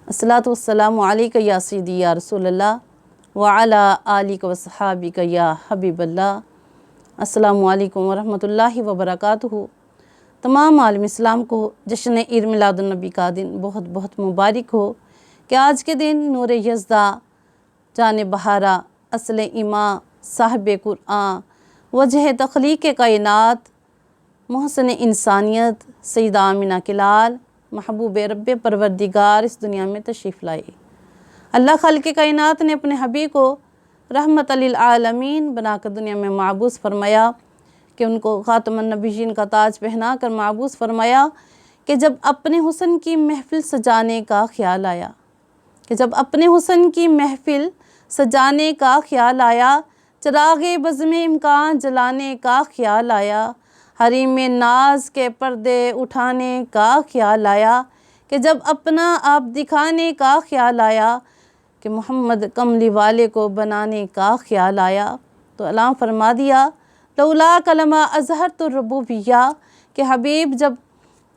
الصلاۃ والسلام علیک یا سیدی یا رسول اللہ وعلی آلک و صحابک یا حبیب اللہ۔ السلام علیکم ورحمۃ اللہ وبرکاتہ۔ تمام عالم اسلام کو جشن عید میلاد النبی کا دن بہت بہت مبارک ہو کہ آج کے دن نور یزدہ، جان بہارا، اصل ایمان، صاحب قرآن، وجہ تخلیق کائنات، محسن انسانیت، سیدہ آمینہ کے لال، محبوب رب پروردگار اس دنیا میں تشریف لائے۔ اللہ خالق کائنات نے اپنے حبیب کو رحمت للعالمین بنا کر دنیا میں معبوس فرمایا کہ ان کو خاتم النبیین کا تاج پہنا کر معبوس فرمایا کہ جب اپنے حسن کی محفل سجانے کا خیال آیا، چراغ بزم امکان جلانے کا خیال آیا، حریم ناز کے پردے اٹھانے کا خیال آیا، کہ جب اپنا آپ دکھانے کا خیال آیا، کہ محمد کملی والے کو بنانے کا خیال آیا، تو اعلان فرما دیا لولا کلمہ اظہرت الربوبیہ، کہ حبیب جب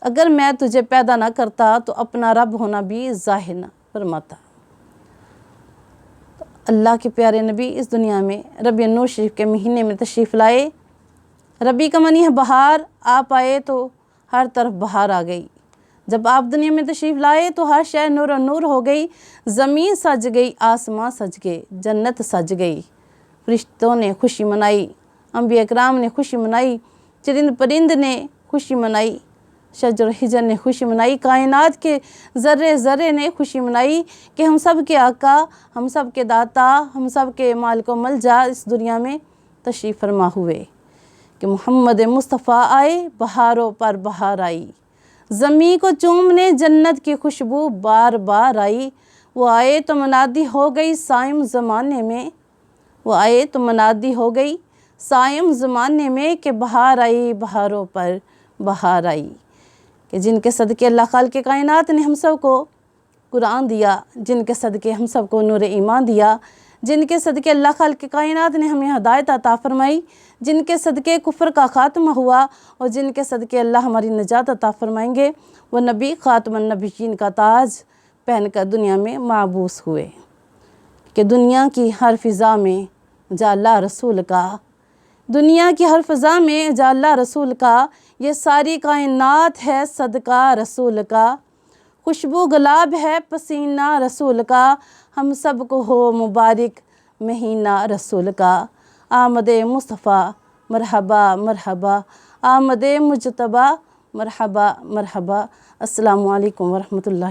اگر میں تجھے پیدا نہ کرتا تو اپنا رب ہونا بھی ظاہر نہ فرماتا۔ اللہ کے پیارے نبی اس دنیا میں ربیع النور شریف کے مہینے میں تشریف لائے۔ ربیع کا معنی ہے بہار، آپ آئے تو ہر طرف بہار آ گئی۔ جب آپ دنیا میں تشریف لائے تو ہر شے نور و نور ہو گئی، زمین سج گئی، آسمان سج گئے، جنت سج گئی، فرشتوں نے خوشی منائی، انبیاء اکرام نے خوشی منائی، چرند پرند نے خوشی منائی، شجر و حجر نے خوشی منائی، کائنات کے ذرے ذرے نے خوشی منائی کہ ہم سب کے آقا، ہم سب کے داتا، ہم سب کے مالک و ملجا اس دنیا میں تشریف فرما ہوئے، کہ محمد مصطفی آئے، بہاروں پر بہار آئی، زمین کو چومنے جنت کی خوشبو بار بار آئی، وہ آئے تو منادی ہو گئی صائم زمانے میں، صائم زمانے میں، کہ بہار آئی، بہاروں پر بہار آئی، کہ جن کے صدقے اللہ خالق کائنات نے ہم سب کو قرآن دیا، جن کے صدقے ہم سب کو نور ایمان دیا، جن کے صدقے اللہ خالق کائنات نے ہمیں ہدایت عطا فرمائی، جن کے صدقے کفر کا خاتمہ ہوا، اور جن کے صدقے اللہ ہماری نجات عطا فرمائیں گے، وہ نبی خاتم النبیین کا تاج پہن کر دنیا میں معبوس ہوئے، کہ دنیا کی ہر فضا میں جا اللہ رسول کا، دنیا کی ہر فضا میں جا اللہ رسول کا، یہ ساری کائنات ہے صدقہ رسول کا، خوشبو گلاب ہے پسینہ رسول کا، ہم سب کو ہو مبارک مہینہ رسول کا، آمد مصطفی مرحبا مرحبا، آمد مجتبی مرحبا مرحبا۔ السلام علیکم ورحمۃ اللہ۔